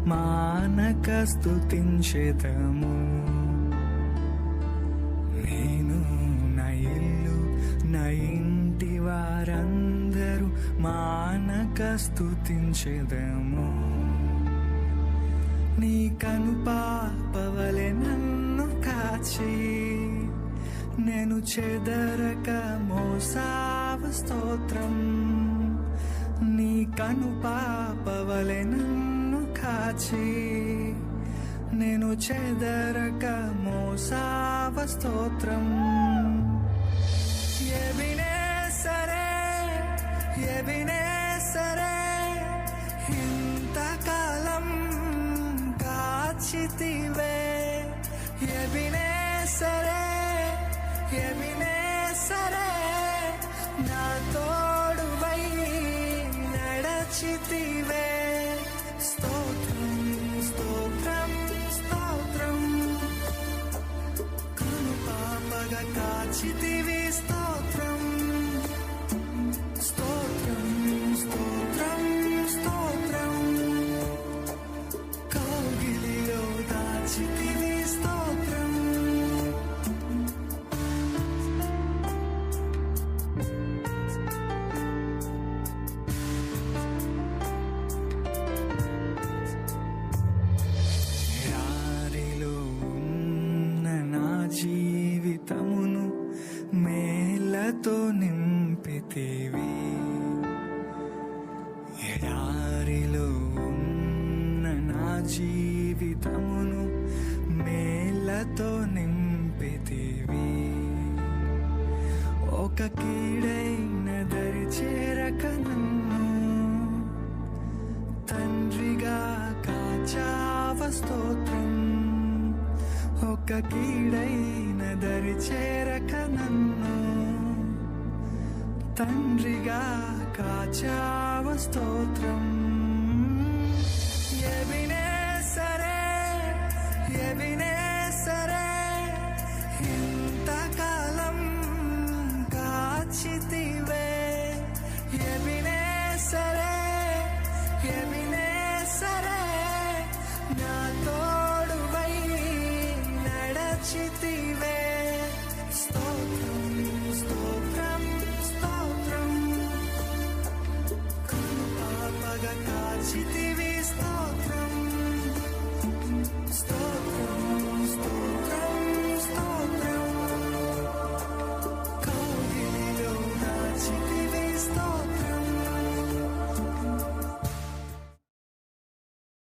మానక స్తుతించెదము. నేను నా ఇల్లు నా ఇంటి వారందరూ మానక స్తుతించెదము. నీ కనుపాపవలె నన్ను కాచి నేను చెదరక మోసావ స్తోత్రం. నీ కనుపాపవలె నన్ను కాచి నేను చెదరక మోసావ స్తోత్రం. ఎబినేసరే ఎబినేసరే ఇంతకాలం కాచితివే. ఎబినేసరే ఎబినేసరే నా తోడువై నడచితివే. స్తోత్రం స్తోత్రం స్తోత్రం కనుపాపగా కాచితివి. స్తోత్రం స్తోత్రం స్తోత్రం స్తోత్రం కౌగిలిలో దాచితివి. స్తోత్రం ఎడారిలో ఉన్న నా జీవితమును మేలతో నింపితివి. ఎడారిలో ఉన్న నా జీవితమును మేలతో నింపితివి. ఒక కీడైన దరి చేరక నన్ను తండ్రిగా కాచావ. స్తోత్రం ఒక కీడైన దరి చేరక నన్ను తండ్రిగా కాచావ. స్తోత్రం